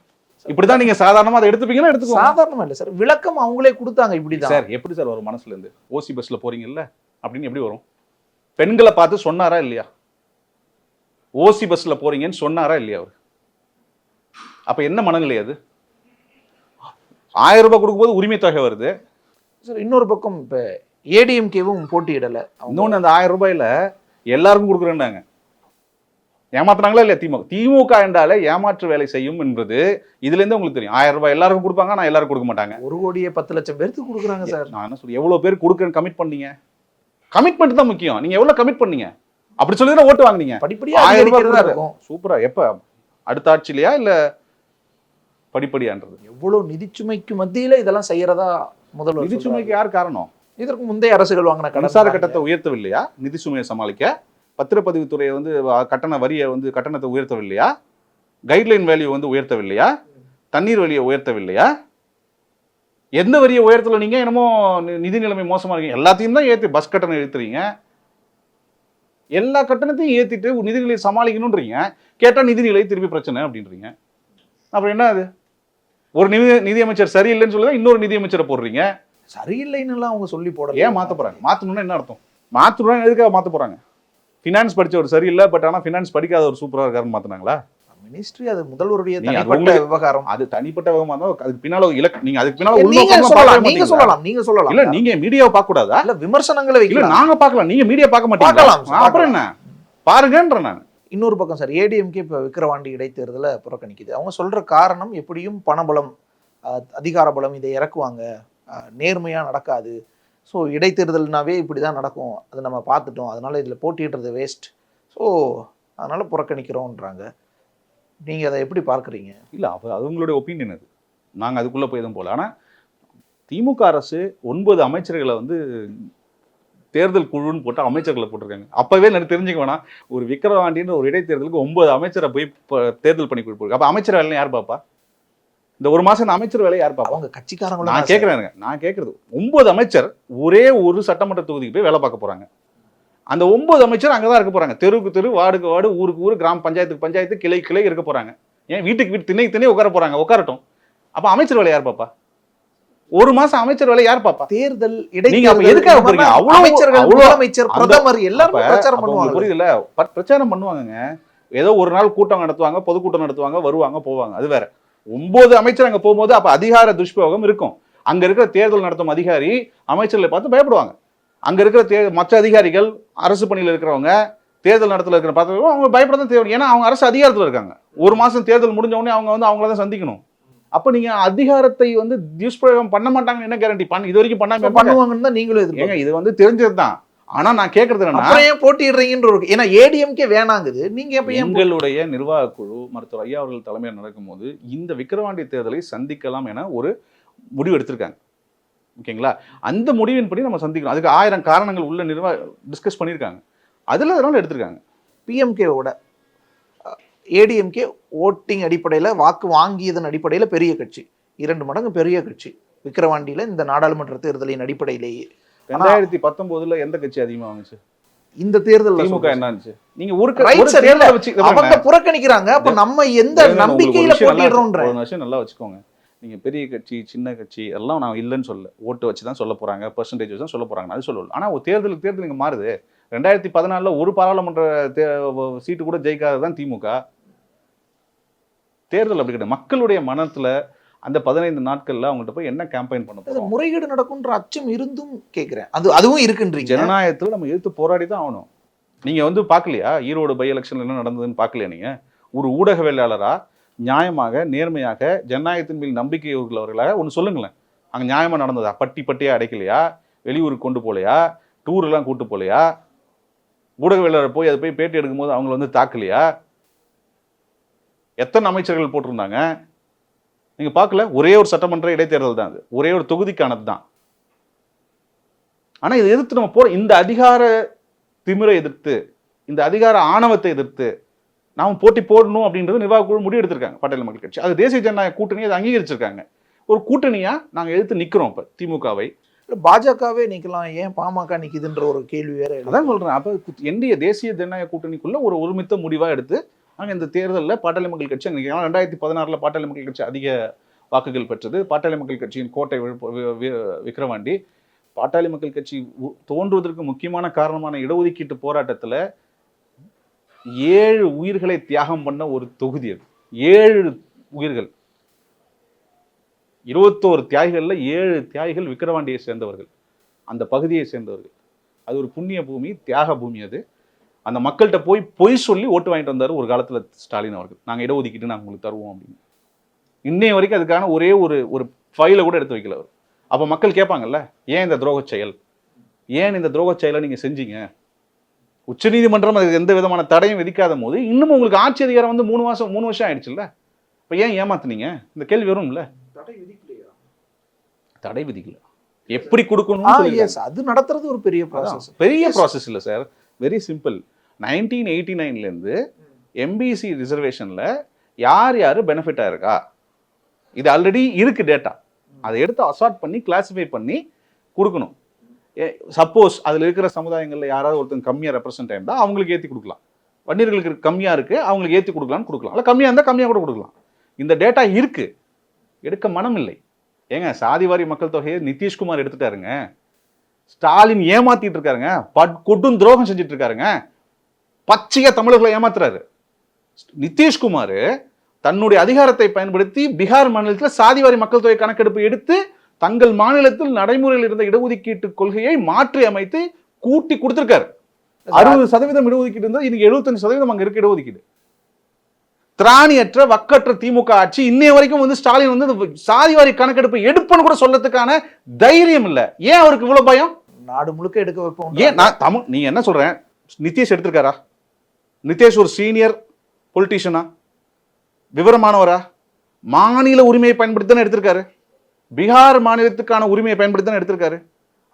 இப்படிதான் நீங்க சாதாரணமா அதை எடுத்துப்பீங்கன்னா எடுத்துக்கோங்க. சாதாரணமா இல்ல சார், விளக்கம் அவங்களே கொடுத்தாங்க. இப்படிதான் சார். எப்படி சார் வரும் மனசுல இருந்து? ஓசி பஸ்ல போறீங்கல்ல அப்படின்னு எப்படி வரும்? பெண்களை பார்த்து சொன்னாரா இல்லையா? ஓசி பஸ்ல போறீங்கன்னு சொன்னாரா இல்லையா அவர்? அப்ப என்ன மனநிலை அது? 1000 ரூபாய் கொடுக்கும்போது உரிமை தொகை வருது சார். இன்னொரு பக்கம் இப்ப ஏடிஎம்கேவும் போட்டியிடல. இன்னொன்னு அந்த 1000 ரூபாயில எல்லாருக்கும் கொடுக்குறேன்னாங்க. ஏமாத்துறாங்களா இல்லையா திமுக என்றாலே ஏமாற்று வேலை செய்யும் என்பது இதுல இருந்து உங்களுக்கு தெரியும். 1000 ரூபாய் எல்லாருக்கும் கொடுப்பாங்க, நான் எல்லாரும் கொடுக்க மாட்டாங்க. 1,10,00,000 பேருக்கு கொடுக்குறாங்க சார். நான் என்ன சொல்றேன், எவ்வளவு பேர் கொடுக்குறேன்னு கமிட் பண்ணீங்க? கமிட்மெண்ட் தான் முக்கியம். நீங்க எவ்வளவு கமிட் பண்ணீங்க அப்படி சொல்லி தான் ஓட்டு வாங்குனீங்க. படிப்படியா 1000 ரூபாய் இருக்கும். சூப்பரா. எப்ப அடுத்த ஆட்சிலையா இல்ல படிப்படியான்றது? எவ்வளவு நிதிச்சுமைக்கு மத்தியில இதெல்லாம் செய்யறதா முதல்வர்? நிதிச்சுமைக்கு யார் காரணம்? இதற்கு முந்தைய அரசுகள் வாங்கின மின்சார கட்டணத்தை உயர்த்தவில்லையா? நிதிச்சுமையை சமாளிக்க பத்திரப்பதிவுத்துறை கட்டண வரியை கட்டணத்தை உயர்த்தவில்லையா? Guideline value உயர்த்தவில்லையா? தண்ணீர் வரியை உயர்த்தவில்லையா? எந்த வரியை உயர்த்தல? நீங்க என்னமோ நிதி நிலைமை மோசமா இருக்கீங்க, எல்லாத்தையும் தான் ஏற்றி பஸ் கட்டணம் ஏற்றுறீங்க, எல்லா கட்டணத்தையும் ஏற்றிட்டு நிதிநிலையை சமாளிக்கணும்ன்றீங்க. கேட்டால் நிதிநிலை திருப்பி பிரச்சனை அப்படின்றீங்க. அப்புறம் என்ன அது? ஒரு நிதியமைச்சர் சரியில்லைன்னு சொல்லி இன்னொரு நிதியமைச்சரை போடுறீங்க. சரியில்லைன்னு அவங்க சொல்லி போட ஏன் மாற்ற போகிறாங்க? மாற்றணும்னா என்ன அர்த்தம்? மாற்றணும்னா எதுக்காக மாற்ற போகிறாங்க? ஃபினான்ஸ் படித்த ஒரு சரியில்லை, பட் ஆனால் ஃபினான்ஸ் படிக்காத ஒரு சூப்பராக இருக்காருன்னு மாற்றினாங்களா? மினிஸ்ட்ரி அது முதல்வருடைய தனிப்பட்ட விவகாரம். அது தனிப்பட்ட விவகாரம் தான். அதுக்கு பின்னால நீங்க அதுக்கு பின்னால நீங்க சொல்லலாம் இல்ல, நீங்க மீடியாவை பார்க்க கூடாதா? இல்ல விமர்சனங்களை இல்ல வைக்கலாம், நாங்க பார்க்கலாம், நீங்க மீடியா பார்க்க மாட்டீங்களா? அப்புறம் என்ன பாருங்கன்ற நான். இன்னொரு பக்கம் சார், ஏடிஎம்கே இப்போ விக்கிரவாண்டி இடைத்தேர்தலை புறக்கணிக்குது. அவங்க சொல்ற காரணம் எப்படியும் பணபலம், அதிகார பலம் இதை இறக்குவாங்க, நேர்மையா நடக்காது, ஸோ இடைத்தேர்தல்னாவே இப்படி தான் நடக்கும், அது நம்ம பார்த்துட்டோம், அதனால இதில் போட்டியிடுறது வேஸ்ட், ஸோ அதனால புறக்கணிக்கிறோன்றாங்க. நீங்கள் அதை எப்படி பார்க்குறீங்க? இல்லை, அப்போ அவங்களுடைய ஒப்பீனியன் அது, நாங்கள் அதுக்குள்ளே போய் தான் போகல. ஆனால் திமுக அரசு 9 அமைச்சர்களை வந்து தேர்தல் குழுன்னு போட்டு அமைச்சர்களை போட்டிருக்காங்க. அப்போவே எனக்கு தெரிஞ்சுக்க வேணாம், ஒரு விக்கிரவாண்டின்னு ஒரு இடைத்தேர்தலுக்கு 9 அமைச்சரை போய் தேர்தல் பண்ணி கொடுப்பாங்க. அப்போ அமைச்சர் வேலையை யார் பார்ப்பா? இந்த ஒரு மாதம் இந்த அமைச்சர் வேலையை யார் பார்ப்பா? அவங்க கட்சிக்காரங்க. நான் கேட்குறது 9 அமைச்சர் ஒரே ஒரு சட்டமன்ற தொகுதிக்கு போய் வேலை பார்க்க போகிறாங்க. அந்த 9 அமைச்சர் அங்கே தான் இருக்க போகிறாங்க. தெருவுக்கு தெரு, வார்டுக்கு வார்டு, ஊருக்கு ஊர், கிராம பஞ்சாயத்துக்கு பஞ்சாயத்து, கிளை கிளை இருக்க போகிறாங்க. ஏன் வீட்டுக்கு வீட்டு திணை உட்கார போகிறாங்க? உட்காரட்டும். அப்போ அமைச்சர் வேலை யார் பார்ப்பா? ஒரு மாசம் அமைச்சர் வேலை யார் பார்ப்பா? தேர்தல் எதுக்காக போறீங்க? அமைச்சர், பிரதமர் எல்லாரும் பிரச்சாரம் பண்ணுவாங்க. புரியுதுல? பிரச்சாரம் பண்ணுவாங்க. ஏதோ ஒரு நாள் கூட்டம் நடத்துவாங்க, பொதுக்கூட்டம் நடத்துவாங்க, வருவாங்க போவாங்க, அது வேற. 9 அமைச்சர் அங்க போகும்போது அப்ப அதிகார துஷ்பிரயோகம் இருக்கும். அங்க இருக்கிற தேர்தல் நடத்தும் அதிகாரி அமைச்சர்களை பார்த்து பயப்படுவாங்க. அங்க இருக்கிற மற்ற அதிகாரிகள், அரசு பணியில் இருக்கிறவங்க, தேர்தல் நடத்தல இருக்கிற பார்த்து அவங்க பயப்பட தான் தேவை. ஏன்னா அவங்க அரசு அதிகாரத்தில் இருக்காங்க. ஒரு மாசம் தேர்தல் முடிஞ்ச உடனே அவங்க வந்து அவங்கள தான் சந்திக்கணும். அப்ப நீங்க அதிகாரத்தை வந்து துஷ்பிரயோகம் பண்ண மாட்டாங்கன்னு என்ன கேரண்டி? இது வரைக்கும் பண்ணுவாங்கன்னு தான் நீங்களும் எதிர்பார்க்கீங்க. இது வந்து தெரிஞ்சது தான். ஆனா நான் கேட்கறது என்னன்னா, ஏன் போட்டிடுறீங்கன்ற ஒரு, ஏன்னா ஏடிஎம்கே வேணாங்குது, நீங்க எப்ப எங்களுடைய நிர்வாக குழு மருத்துவர் ஐயா அவர்கள் தலைமையில் நடக்கும்போது இந்த விக்கிரவாண்டி தேர்தலை சந்திக்கலாம் என ஒரு முடிவு எடுத்திருக்காங்க. ஓகேங்களா? அந்த முடிவின்படி நம்ம சந்திக்கணும். அதுக்கு 1000 காரணங்கள் உள்ள டிஸ்கஸ் பண்ணியிருக்காங்க. அதில் அதனால எடுத்திருக்காங்க. பிஎம்கேவோட ஏடிஎம்கே ஓட்டிங் அடிப்படையில், வாக்கு வாங்கியதன் அடிப்படையில் பெரிய கட்சி, 2 மடங்கு பெரிய கட்சி விக்கிரவாண்டியில் இந்த நாடாளுமன்ற தேர்தலின் அடிப்படையிலேயே. 2019 எந்த கட்சி அதிகமாக வாங்குச்சு? இந்த தேர்தல் திமுக என்ன ஆச்சு? நீங்க அவங்க புறக்கணிக்கிறாங்க. அப்ப நம்ம எந்த நம்பிக்கையில போட்டிடுறோம்ன்ற ஒரு விஷயம் நல்லா வச்சுக்கோங்க. நீங்க பெரிய கட்சி, சின்ன கட்சி எல்லாம் நான் இல்லைன்னு சொல்ல, ஓட்டு வச்சு தான் சொல்ல போறாங்க, பெர்சன்டேஜ் வச்சு தான் சொல்ல போறாங்க, அது சொல்லல. ஆனா ஒரு தேர்தல் இங்க மாறுது. 2014 ஒரு பாராளுமன்ற சீட்டு கூட ஜெயிக்காததான் திமுக. தேர்தல் அப்படி கிடையாது. மக்களுடைய மனத்துல அந்த 15 நாட்கள்ல அவங்கள்ட்ட போய் என்ன கேம்பெயின் பண்ண போறோம்? முறைகேடு நடக்கும்ன்ற அச்சம் இருந்தும் கேட்கிறேன். அதுவும் இருக்குன்றீங்க. ஜனநாயகத்துல நம்ம எதிர்த்து போராடி தான் ஆகணும். நீங்க வந்து பார்க்கலையா ஈரோடு பை எலெக்ஷன்ல என்ன நடந்ததுன்னு பார்க்கலையா? நீங்க ஒரு ஊடகவியலாளரா நியாயமாக, நேர்மையாக, ஜனநாயகத்தின் மேல் நம்பிக்கை உள்ளவர்களாக ஒன்று சொல்லுங்களேன். அங்கே நியாயமா நடந்ததா? பட்டியா அடைக்கலையா? வெளியூருக்கு கொண்டு போகலையா? டூர்லாம் கூட்டு போகலையா? ஊடகவியலாளர் போய் அதை போய் பேட்டி எடுக்கும்போது அவங்களை வந்து தாக்கலையா? எத்தனை அமைச்சர்கள் போட்டிருந்தாங்க நீங்க பார்க்கல? ஒரே ஒரு சட்டமன்ற இடைத்தேர்தல் தான், அது ஒரே ஒரு தொகுதிக்கானது தான். ஆனா இதை எதிர்த்து நம்ம போறோம். இந்த அதிகார திமிரை எதிர்த்து, இந்த அதிகார ஆணவத்தை எதிர்த்து நாம் போட்டி போடணும் அப்படின்றது நிர்வாக குழு முடிவு எடுத்திருக்காங்க. பாட்டாளி மக்கள் கட்சி, அது தேசிய ஜனநாயக கூட்டணி அதை அங்கீகரிச்சிருக்காங்க. ஒரு கூட்டணியா நாங்க எதிர்த்து நிக்கிறோம். இப்ப திமுகவை, பாஜகவே நிக்கலாம், ஏன் பாமக நிக்குதுன்ற ஒரு கேள்வி வேற. அதான் சொல்றேன். அப்ப என்டிஏ தேசிய ஜனநாயக கூட்டணிக்குள்ள ஒரு ஒருமித்த முடிவா எடுத்து நாங்க இந்த தேர்தலில் பாட்டாளி மக்கள் கட்சி அங்கே 2016 பாட்டாளி மக்கள் கட்சி அதிக வாக்குகள் பெற்றது. பாட்டாளி மக்கள் கட்சியின் கோட்டை விக்கிரவாண்டி. பாட்டாளி மக்கள் கட்சி தோன்றுவதற்கு முக்கியமான காரணமான இடஒதுக்கீட்டு போராட்டத்தில் 7 உயிர்களை தியாகம் பண்ண ஒரு தொகுதி அது. 7 உயிர்கள், 21 தியாகிகள்ல 7 தியாகிகள் விக்கிரவாண்டியை சேர்ந்தவர்கள், அந்த பகுதியை சேர்ந்தவர்கள். அது ஒரு புண்ணிய பூமி, தியாக பூமி. அது அந்த மக்கள்கிட்ட போய் பொய் சொல்லி ஓட்டு வாங்கிட்டு வந்தார் ஒரு காலத்தில் ஸ்டாலின் அவர்கள். நாங்கள் இடஒதுக்கீட்டு நாங்கள் உங்களுக்கு தருவோம் அப்படின்னு. இன்னைய வரைக்கும் அதுக்கான ஒரே ஒரு ஃபைலை கூட எடுத்து வைக்கல அவர். அப்போ மக்கள் கேட்பாங்கல்ல, ஏன் இந்த துரோக செயல், ஏன் இந்த துரோக செயலை நீங்கள் செஞ்சீங்க? உச்சநீதிமன்றம் அதுக்கு எந்த விதமான தடையும் விதிக்காத போது இன்னும் உங்களுக்கு ஆட்சி அதிகாரம் வந்து 3 வருஷம் ஆயிடுச்சுல்ல. இப்போ ஏன் ஏமாத்துனீங்க? இந்த கேள்வி வரும்ல. தடை விதிக்கல, எப்படி கொடுக்கணும் அது நடத்துறது ஒரு பெரிய ப்ராசஸ் இல்லை சார். Very simple. 1989 எம்பிசி ரிசர்வேஷன்ல யார் யார் பெனிஃபிட் ஆயிருக்கா, இது ஆல்ரெடி இருக்கு டேட்டா. அதை எடுத்து அசார்ட் பண்ணி கிளாசிஃபை பண்ணி கொடுக்கணும். சப்போஸ் அதில் இருக்கிற சமுதாயங்களில் யாராவது ஒருத்தங்க கம்மியாக ரெப்ரசென்ட் ஆயிருந்தா அவங்களுக்கு ஏற்றி கொடுக்கலாம். வன்னியர்களுக்கு கம்மியாக இருக்கு, அவங்களுக்கு ஏற்றி கொடுக்கலாம். இல்லை கம்மியாக இருந்தால் கம்மியாக கூட கொடுக்கலாம். இந்த டேட்டா இருக்கு, எடுக்க மனம் இல்லை. ஏங்க சாதிவாரி மக்கள் தொகையை நிதிஷ்குமார் எடுத்துட்டாருங்க. ஸ்டாலின் ஏமாத்திட்டு இருக்காருங்க. கொட்டும் துரோகம் செஞ்சுட்டு இருக்காருங்க. பச்சையா தமிழர்களை ஏமாத்துறாரு. நிதிஷ்குமார் தன்னுடைய அதிகாரத்தை பயன்படுத்தி பீகார் மாநிலத்தில் சாதிவாரி மக்கள் தொகை கணக்கெடுப்பு எடுத்து தங்கள் மாநிலத்தில் நடைமுறையில் இருந்த இடஒதுக்கீட்டு கொள்கையை மாற்றி அமைத்து கூட்டி கொடுத்திருக்காரு. 60% இடஒதுக்கீடு இருந்தால் இன்னைக்கு 75% அங்க இருக்க இடஒதுக்கீடு. திராணியற்ற வக்கற்ற திமுக ஆட்சி இன்னைய வரைக்கும் வந்து ஸ்டாலின் வந்து சாதிவாரி கணக்கெடுப்பு எடுப்புன்னு கூட சொல்லத்துக்கான தைரியம் இல்ல. ஏன் அவருக்கு இவ்வளவு பயம்? நாடு முழுக்க எடுக்க வைப்போம். ஏன் நான் தமிழ் நீங்க என்ன சொல்றேன்? நிதிஷ் எடுத்திருக்காரா? நிதிஷ் ஒரு சீனியர் பொலிட்டீஷியனா, விவரமானவரா? மாநில உரிமையை பயன்படுத்தி தானே எடுத்திருக்காரு. பீகார் மாநிலத்துக்கான உரிமையை பயன்படுத்தி தானே எடுத்திருக்காரு.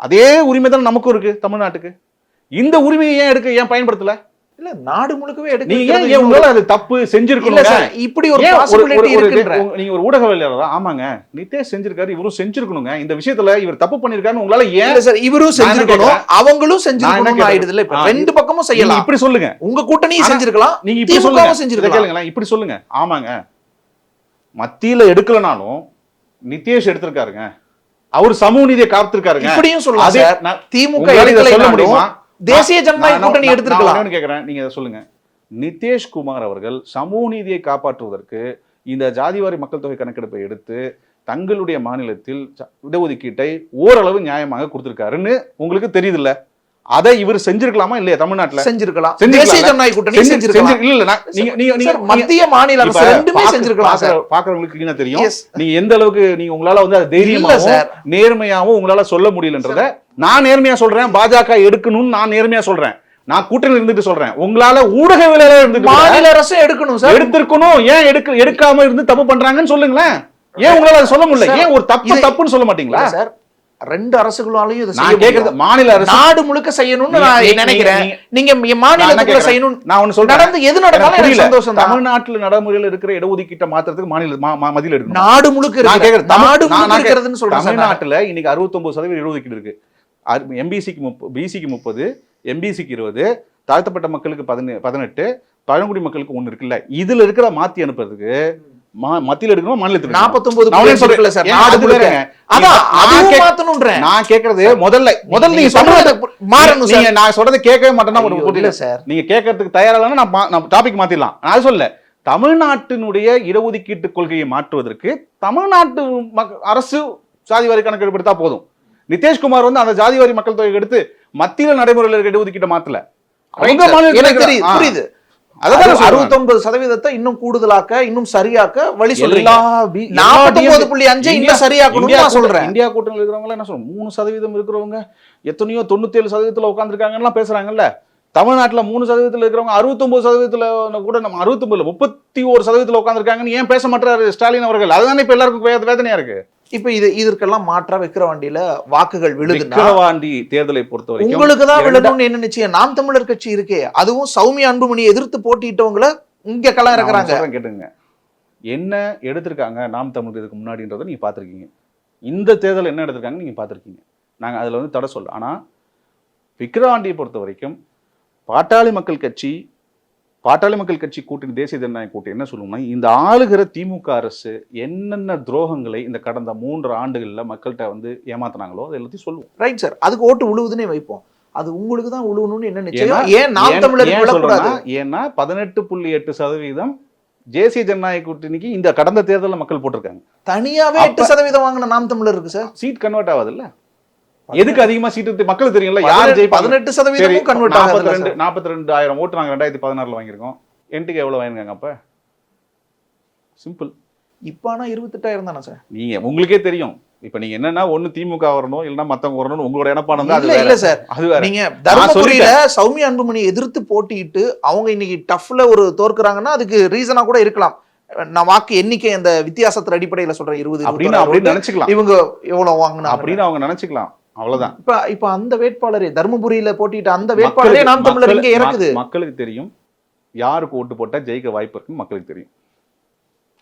அதே உரிமை தான் நமக்கும் இருக்கு தமிழ்நாட்டுக்கு. இந்த உரிமையை ஏன் பயன்படுத்தல? இல்ல நாடு முழுக்கவே எடுக்க. நீங்க ஏன் உங்களால அது தப்பு செஞ்சிருக்கணும்? இப்படி ஒரு பாசிபிலிட்டி இருக்குன்ற நீங்க ஒரு ஊடகவியலாளரா? ஆமாங்க, நிதிஷ் செஞ்சிருக்காரு, இவரும் செஞ்சிருக்கணுங்க. இந்த விஷயத்துல இவர் தப்பு பண்ணிருக்காருன்னு உங்களால ஏன் சார் இவரும் செஞ்சிருக்கணும் அவங்களும் செஞ்சிருக்கணும் ஆயிடுதுல. இப்ப ரெண்டு பக்கமும் செய்யலாம். இப்படி சொல்லுங்க. உங்க கூட்டணியும் செஞ்சிருக்கலாம், நீங்க இப்படி சொல்லுங்க. இப்படி சொல்லுங்க. ஆமாங்க, மத்தியில எடுக்கலனாலும் நிதிஷ் எடுத்திருக்காருங்க. அவர் சமூக நீதியை காத்திருக்காருங்க. இப்படியும் சொல்லலாம் சார். திமுக எடுக்கல சொல்ல முடியுமா? தேசிய ஜனநாயக கூட்டணி எடுத்திருக்கலாம். கேக்குறேன், நீங்க இதை சொல்லுங்க. நிதிஷ்குமார் அவர்கள் சமூக நீதியை காப்பாற்றுவதற்கு இந்த ஜாதிவாரி மக்கள் தொகை கணக்கெடுப்பை எடுத்து தங்களுடைய மாநிலத்தில் இடஒதுக்கீட்டை ஓரளவு நியாயமாக கொடுத்திருக்காருன்னு உங்களுக்கு தெரியுது இல்ல? அதை இவர் செஞ்சிருக்கலாமா இல்லையா? தமிழ்நாட்டுல செஞ்சிருக்கலாம். தேசிய ஜனநாயக கூட்டணி செஞ்சிருக்கலாம். இல்ல நீங்க மத்திய மாநில அரசு ரெண்டுமே செஞ்சிருக்கலாம் சார். பாக்குறவங்களுக்கு கிளீனா தெரியும் நீங்க எந்த அளவுக்கு நீங்க உங்களால வந்து அது தைரியமாவும் நேர்மையாவும் உங்களால சொல்ல முடியலன்றத நான் நேர்மையா சொல்றேன். பாஜக எடுக்கணும்னு நான் நேர்மையா சொல்றேன். நான் கூட்டணி இருந்துட்டு சொல்றேன். உங்களால ஊடகவியலாளர் இருந்துட்டு மாநில அரசு எடுக்கணும் சார். எடுத்திருக்கணும். ஏன் எடுக்காம இருந்து தப்பு பண்றாங்கன்னு சொல்லுங்களேன். ஏன் உங்களால அதை சொல்ல முடியல? ஏன் ஒரு தப்புன்னு சொல்ல மாட்டீங்களா சார்? ரெண்டு அரசுகளாலையும் இதை நான் கேக்குறது மாநில அரசு நாடு முழுக்க செய்யணும்னு நான் நினைக்கிறேன். நீங்க மாநிலத்துல செய்யணும். நான் ஒன்னு சொல்றேன். நடந்து எது நடந்தாலும் எனக்கு சந்தோஷம் தான். தமிழ்நாட்டுல நடைமுறையில் இருக்கிற இடஒதுக்கீட்டை மாத்துறதுக்கு மாநில மதில் எடுக்கணும். நாடு முழுக்க இருக்கு. நாடு முழுக்க இருக்கிறதுன்னு சொல்றேன். தமிழ்நாட்டுல இன்னைக்கு 69% இடஒதுக்கீடு இருக்கு. எம்பிசிக்கு 30, பிசிக்கு 30, எம்பிசிக்கு 20, தாழ்த்தப்பட்ட மக்களுக்கு 18, பழங்குடி மக்களுக்கு 1 இருக்குல்ல. இதுல இருக்கிற மாத்தி அனுப்புறதுக்கு மத்தியில எடுக்கணும், மாநிலத்துக்கு 49 சொல்றீங்க சார். நாடு முழுக்க அதான் அது மாத்தணும்ன்றேன். நான் கேக்குறது முதல்ல நீங்க சொல்றது மாறணும் சார். நான் சொல்றதை கேட்கவே மாட்டேன்னா இல்ல சார். நீங்க கேட்கறதுக்கு தயாரா இல்லைன்னா நான் டாபிக் மாத்திடலாம். நான் சொல்ல தமிழ்நாட்டினுடைய இடஒதுக்கீட்டு கொள்கையை மாற்றுவதற்கு தமிழ்நாட்டு அரசு சாதிவாரி கணக்கெடுப்பு எடுத்தா போதும். நிதிஷ்குமார் வந்து அந்த ஜாதிவாரி மக்கள் தொகை எடுத்து மத்தியில நடைமுறையில் இருக்க இடஒதுக்கீட்டை மாத்தல. அவங்க மாநிலத்தில் புரியுது. 69% இன்னும் கூடுதலாக்க, இன்னும் சரியாக்க வழி சொல்றீங்க. 49.5 இன்னும் சரியாக்கணும் நான் சொல்றேன். இந்தியா கூட்டணியில் இருக்கிறவங்க என்ன சொல்றோம்? 3% இருக்கிறவங்க எத்தனையோ 97% உட்கார்ந்துருக்காங்கன்னு பேசுறாங்கல்ல. தமிழ்நாட்டுல 3% இருக்கிறவங்க 69% கூட நம்ம 69 31% உட்கார்ந்துருக்காங்கன்னு ஏன் பேச மாட்டாரு ஸ்டாலின் அவர்கள்? அதுதானே இப்ப எல்லாருக்கும் வேதனையா இருக்கு. இப்ப இதற்கெல்லாம் மாற்றா விக்கிரவாண்டியில வாக்குகள் விழுது. விக்கிரவாண்டி தேர்தலை பொறுத்தவரைக்கும் உங்களுக்கு தான் விழணும்னு என்ன நிச்சயம்? நாம் தமிழர் கட்சி இருக்கே, அதுவும் சௌமியா அன்புமணி எதிர்த்து போட்டிட்டவங்கள இங்க களம் இறக்குறாங்க. கேட்டுங்க, என்ன எடுத்திருக்காங்க நாம் தமிழர் இதுக்கு முன்னாடின்றத நீங்க பாத்திருக்கீங்க. இந்த தேர்தல் என்ன எடுத்திருக்காங்க நீங்க பாத்திருக்கீங்க. நாங்க அதுல வந்து தடை சொல்ல. ஆனா விக்கிரவாண்டியை பொறுத்த வரைக்கும் பாட்டாளி மக்கள் கட்சி கூட்டணி, தேசிய ஜனநாயக கூட்டணி என்ன சொல்லுவோம்னா, இந்த ஆளுகிற திமுக அரசு என்னென்ன துரோகங்களை இந்த கடந்த 3 ஆண்டுகள்ல மக்கள்கிட்ட வந்து ஏமாத்தினாங்களோ அதை எல்லாத்தையும் சொல்லுவோம். Right sir. அதுக்கு ஓட்டு விழுவுதுன்னே வைப்போம். அது உங்களுக்கு தான் விழுவணும்னு என்ன நிச்சயம்? ஏன் நாம் தமிழர் விழக்கூடாது? ஏன்னா 18.8% தேசிய ஜனநாயக கூட்டணிக்கு இந்த கடந்த தேர்தலில் மக்கள் போட்டிருக்காங்க. தனியாவே 8% வாங்கின நாம் தமிழர் இருக்கு சார். சீட் கன்வெர்ட் ஆகுது இல்ல? எதுக்கு அதிகமா சீட்டு மக்களுக்கு தெரியும்ல? யார் 18% கன்வெர்ட் ஆகுது. 42,000 ஓட்டு நாங்க 2016 வாங்கியிருக்கோம். என்டிக்கு எவ்வளவு வாங்கிருக்காங்க அப்ப? சிம்பிள். இப்ப ஆனா 28,000 தானே சார்? நீங்க உங்களுக்கே தெரியும். இப்ப நீங்க என்னன்னா ஒண்ணு திமுக வரணும் இல்லன்னா மத்தவங்க வரணும் உங்களோட எண்ணப்பாடம் தான். இல்ல சார், அது வேற. நீங்க தர்மபுரியில சௌமியா அன்புமணி எதிர்த்து போட்டியிட்டு அவங்க இன்னைக்கு டஃப்ல ஒரு தோற்கறாங்கன்னா அதுக்கு ரீசனா கூட இருக்கலாம். நான் வாக்கு எண்ணிக்கை அந்த வித்தியாசத்துல அடிப்படையில சொல்றேன் 20 அப்படின்னு நினைச்சுக்கலாம். இவங்க எவ்வளவு வாங்கினா அப்படின்னு அவங்க நினைச்சுக்கலாம். அவ்வளவுதான். இப்ப அந்த வேட்பாளரே தர்மபுரியில போட்டிட்டு அந்த வேட்பாளரே நாம் தமிழர் இங்க இருக்குது. மக்களுக்கு தெரியும் யாருக்கு ஓட்டு போட்டா ஜெயிக்க வாய்ப்பு இருக்குன்னு மக்களுக்கு தெரியும்.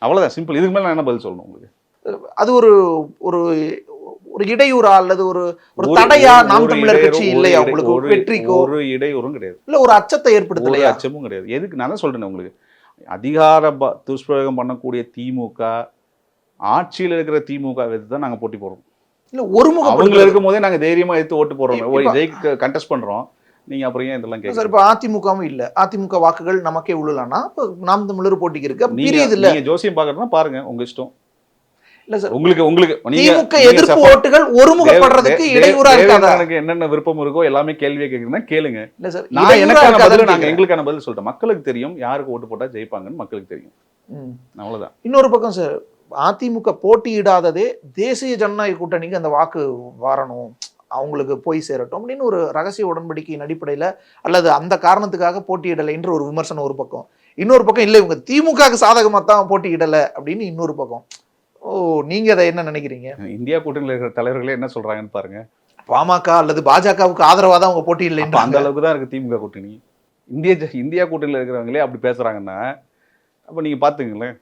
அவ்வளவுதான், சிம்பிள். இதுக்கு மேல நான் என்ன பதில் சொல்லணும் உங்களுக்கு? அது ஒரு ஒரு ஒரு இடையூறா அல்லது ஒரு ஒரு தடையா நாம் தமிழர் கட்சி இல்லையா உங்களுக்கு வெற்றிக்கு? ஒரு இடையூறும் கிடையாது. இல்ல ஒரு அச்சத்தை ஏற்படுத்தலையா? அச்சமும் கிடையாது. எதுக்கு நான் தான் சொல்றேன் உங்களுக்கு, அதிகார துஷ்பிரயோகம் பண்ணக்கூடிய திமுக ஆட்சியில் இருக்கிற திமுக எதிர்த்து தான் நாங்கள் போட்டி போடுறோம். இல்ல ஒருமுக அவங்கள இருக்கும் போதே நாங்கள் தைரியமாக எடுத்து ஓட்டு போடுறோம், ஜெயிக்க கண்டெஸ்ட் பண்ணுறோம். நீங்கள் அப்புறம் ஏன் இதெல்லாம் சார் இப்போ அதிமுகவும் இல்லை, அதிமுக வாக்குகள் நமக்கே உள்ளலாம்னா இப்போ நாம் தமிழர் போட்டிக்கு இருக்கு பிரியுது இல்லை. நீங்கள் ஜோசியம் பார்க்கறதுனா பாருங்க, உங்க இஷ்டம். இல்ல சார் உங்களுக்கு திமுக எதிர்ப்பு ஓட்டுகள் ஒருமுகப்படுறதுக்கு இடையூறா இருக்காதா? எனக்கு என்னென்ன விருப்பம் இருக்கோ எல்லாமே கேள்வியை கேட்குறீங்கன்னா கேளுங்க. இல்ல சார் நான் எனக்கான பதில் நாங்கள் எங்களுக்கான பதில் சொல்லிட்டோம். மக்களுக்கு தெரியும் யாருக்கு ஓட்டு போட்டா ஜெயிப்பாங்கன்னு மக்களுக்கு தெரியும். அவ்வளவுதான். இன்னொரு பக்கம் சார் அதிமுக போட்டியிடாததே தேசிய ஜனநாயக கூட்டணிக்கு அந்த வாக்கு வரணும், அவங்களுக்கு போய் சேரட்டும் அப்படின்னு ஒரு ரகசிய உடன்படிக்கையின் அடிப்படையில் அல்லது அந்த காரணத்துக்காக போட்டியிடலை என்று ஒரு விமர்சனம் ஒரு பக்கம். இன்னொரு பக்கம் இல்லை இவங்க திமுகவுக்கு சாதகமாக தான் போட்டியிடலை அப்படின்னு இன்னொரு பக்கம். ஓ, நீங்க அதை என்ன நினைக்கிறீங்க? இந்தியா கூட்டணியில் இருக்கிற தலைவர்களே என்ன சொல்றாங்கன்னு பாருங்க. பாமக அல்லது பாஜகவுக்கு ஆதரவாக தான் அவங்க போட்டியிடலை, அந்த அளவுக்கு தான் இருக்கு திமுக கூட்டணி. இந்தியா கூட்டணியில் இருக்கிறவங்களே அப்படி பேசுறாங்கன்னா அப்போ நீங்க பாத்துங்களேன்,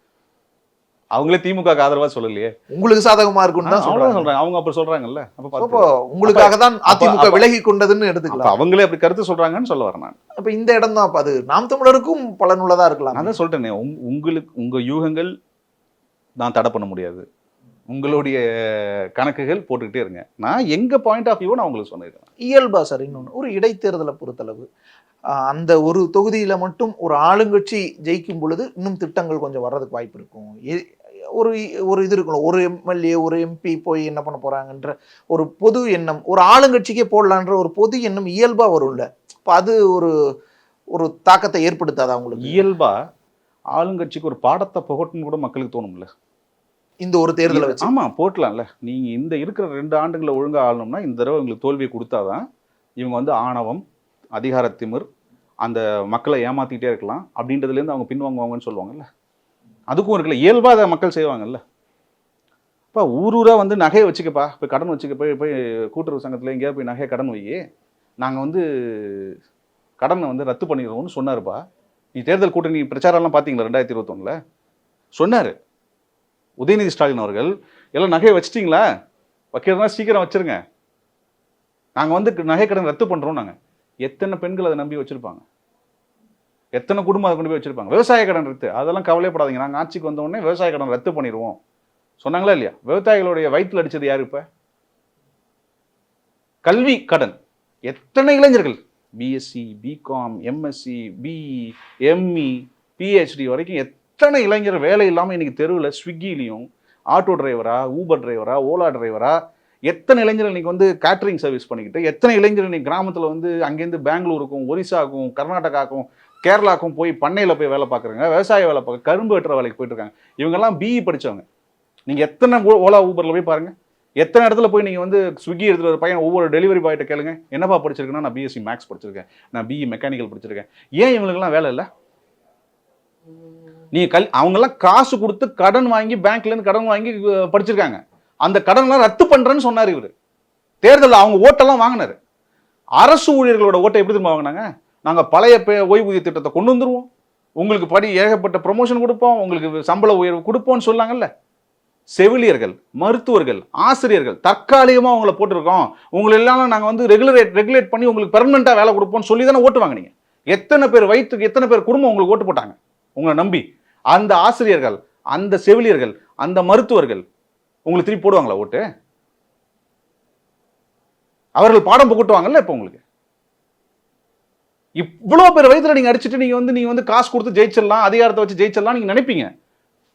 அவங்களே திமுக ஆதரவா சொல்லலையே, உங்களுக்கு சாதகமா இருக்குன்னு தான் சொல்றாங்க. அவங்க அப்படி சொல்றாங்கல்ல, அப்ப உங்களுக்காக தான் அதிமுக விலகி கொண்டதுன்னு எடுத்துக்கலாம். அவங்களே அப்படி கருத்து சொல்றாங்கன்னு சொல்ல வரேன் நான். அப்ப இந்த இடம் தான் அது நாம் தமிழருக்கும் பலனுள்ளதா இருக்கலாம். அதான் சொல்லிட்டேனே, உங்களுக்கு உங்க யூகங்கள் நான் தடை பண்ண முடியாது, உங்களுடைய கணக்குகள் போட்டுக்கிட்டே இருங்க. நான் எங்க பாயிண்ட் ஆஃப் வியூ நான் உங்களுக்கு சொன்னேன். இயல்பா சார். இன்னொன்று ஒரு இடைத்தேர்தலை பொறுத்தளவு அந்த ஒரு தொகுதியில மட்டும் ஒரு ஆளுங்கட்சி ஜெயிக்கும் பொழுது இன்னும் திட்டங்கள் கொஞ்சம் வர்றதுக்கு வாய்ப்பு இருக்கும். ஒரு இது இருக்கணும், ஒரு எம்எல்ஏ ஒரு எம்பி போய் என்ன பண்ண போறாங்கன்ற ஒரு பொது எண்ணம் ஒரு ஆளுங்கட்சிக்கே போடலான்ற ஒரு பொது எண்ணம் இயல்பா வரும்ல. இப்போ அது ஒரு தாக்கத்தை ஏற்படுத்தாது அவங்களுக்கு. இயல்பா ஆளுங்கட்சிக்கு ஒரு பாடத்தை புகட்டுன்னு கூட மக்களுக்கு தோணும்ல இந்த ஒரு தேர்தலை வச்சு. ஆமா, போட்டலாம்ல. நீங்க இந்த இருக்கிற 2 ஆண்டுகளை ஒழுங்கா ஆளணும்னா இந்த தடவை உங்களுக்கு தோல்வியை கொடுத்தாதான் இவங்க வந்து ஆணவம், அதிகார திமிர், அந்த மக்களை ஏமாத்திட்டே இருக்கலாம் அப்படின்றதுலேருந்து அவங்க பின்வாங்குவாங்கன்னு சொல்லுவாங்கல்ல, அதுக்கும் இருக்குல்ல. இயல்பா அதை மக்கள் செய்வாங்கல்ல. இப்போ ஊரூராக வந்து நகையை வச்சுக்கப்பா, போய் கடன் வச்சுக்க, போய் கூட்டுறவு சங்கத்தில் எங்கேயாவது போய் நகையை கடன் வை, நாங்கள் வந்து கடனை வந்து ரத்து பண்ணிடுவோம்னு சொன்னார்ப்பா. நீ தேர்தல் கூட்டணி பிரச்சாரம்லாம் பார்த்தீங்களா 2021 சொன்னார் உதயநிதி ஸ்டாலின் அவர்கள். எல்லாம் நகையை வச்சிட்டிங்களா, வைக்கிறதுனா சீக்கிரம் வச்சிருங்க, நாங்கள் வந்து நகை கடன் ரத்து பண்ணுறோம். நாங்கள் எத்தனை பெண்கள் அதை நம்பி வச்சுருப்பாங்க, எத்தனை குடும்பம் அதை கொண்டு போய் வச்சுருப்பாங்க. விவசாய கடன் ரத்து, அதெல்லாம் கவலைப்படாதீங்க, நாங்கள் ஆட்சிக்கு வந்தோடனே விவசாய கடன் ரத்து பண்ணிடுவோம் சொன்னாங்களா இல்லையா? விவசாயிகளுடைய வயிற்றில் அடித்தது யார்? இப்போ கல்வி கடன் எத்தனை இளைஞர்கள் BSc, BCom, MSc, BE, ME, PhD வரைக்கும் எத்தனை இளைஞர் வேலை இல்லாமல் இன்னைக்கு தெருவில் ஸ்விக்கிலையும் ஆட்டோ டிரைவரா, ஊபர் டிரைவரா, ஓலா டிரைவரா, எத்தனை இளைஞர்கள் இன்னைக்கு வந்து கேட்டரிங் சர்வீஸ் பண்ணிக்கிட்டு, எத்தனை இளைஞர்கள் இன்னைக்கு கிராமத்தில் வந்து அங்கேருந்து பெங்களூருக்கும், ஒரிசாக்கும், கர்நாடகாக்கும், கேரளாக்கும் போய் பண்ணையில் போய் வேலை பார்க்குறாங்க, விவசாய வேலை பார்க்க, கரும்பு வெட்டுற வேலைக்கு போயிட்டு இருக்காங்க. இவங்கெல்லாம் பிஇ படித்தவங்க. நீங்கள் எத்தனை ஓலா ஊபரில் போய் பாருங்கள், எத்தனை இடத்துல போய் நீங்கள் வந்து ஸ்விக்கி எடுத்துகிட்டு ஒரு பையன் ஒவ்வொரு டெலிவரி பாய்கிட்ட கேளுங்க, என்னப்பா படிச்சிருக்கேன்னா நான் பிஎஸ்சி மேக்ஸ் படிச்சிருக்கேன், நான் பிஇ மெக்கானிக்கல் படிச்சிருக்கேன். ஏன் இவங்களுக்குலாம் வேலை இல்லை? நீங்கள் அவங்கெல்லாம் காசு கொடுத்து கடன் வாங்கி, பேங்க்லேருந்து கடன் வாங்கி படிச்சிருக்காங்க. அந்த கடன்லாம் ரத்து பண்ணுறேன்னு சொன்னார் இவர் தேர்தலில். அவங்க ஓட்டெல்லாம் வாங்கினார். அரசு ஊழியர்களோட ஓட்டை எப்படி திரும்ப வாங்கினாங்க? நாங்கள் பழைய ஓய்வூதிய திட்டத்தை கொண்டு வந்துடுவோம், உங்களுக்கு ஏகப்பட்ட ப்ரொமோஷன் கொடுப்போம், உங்களுக்கு சம்பள உயர்வு கொடுப்போம்னு சொல்லாங்கல்ல. செவிலியர்கள், மருத்துவர்கள், ஆசிரியர்கள் தற்காலிகமாக அவங்கள போட்டிருக்கோம், உங்களை எல்லாம் நாங்கள் வந்து ரெகுலேட் பண்ணி உங்களுக்கு பெர்மனெண்ட்டாக வேலை கொடுப்போம்னு சொல்லி தானே ஓட்டு வாங்கினீங்க. எத்தனை பேர் வயிற்றுக்கு எத்தனை பேர் குடும்பம் உங்களுக்கு ஓட்டு போட்டாங்க உங்களை நம்பி? அந்த ஆசிரியர்கள், அந்த செவிலியர்கள், அந்த மருத்துவர்கள் உங்களுக்கு திருப்பி போடுவாங்களா ஓட்டு? அவர்கள் பாடம் புகட்டுவாங்கல்ல. இப்போ உங்களுக்கு இவ்வளோ பேர் வயிற்றுல நீங்கள் அடிச்சுட்டு நீங்கள் வந்து காசு கொடுத்து ஜெயிச்சிடலாம், அதிகாரத்தை வச்சு ஜெயிச்சிடலாம் நீங்கள் நினைப்பீங்க.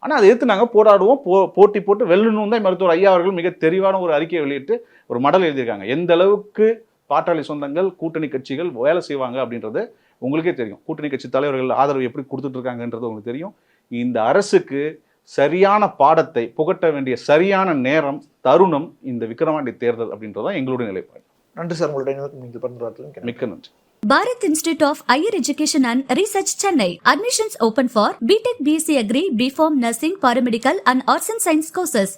ஆனால் அதை எடுத்து நாங்கள் போராடுவோம், போட்டி போட்டு வெல்லணும் தான் மருத்துவர் ஐயா அவர்கள் மிக தெளிவான ஒரு அறிக்கையை வெளியிட்டு ஒரு மடல் எழுதியிருக்காங்க. எந்த அளவுக்கு பாட்டாளி சொந்தங்கள், கூட்டணி கட்சிகள் வேலை செய்வாங்க அப்படின்றது உங்களுக்கே தெரியும். கூட்டணி கட்சி தலைவர்கள் ஆதரவு எப்படி கொடுத்துட்டு இருக்காங்கன்றது உங்களுக்கு தெரியும். இந்த அரசுக்கு சரியான பாடத்தை புகட்ட வேண்டிய சரியான நேரம், தருணம் இந்த விக்கிரவாண்டி தேர்தல் அப்படின்றதான் எங்களுடைய நிலைப்பாடு. நன்றி சார், உங்களுடைய மிக்க நன்றி. Bharat Institute of Higher Education and Research, Chennai. Admissions open for BTech, BSc Agri, BPharm, Nursing, Paramedical and Arts and Science courses.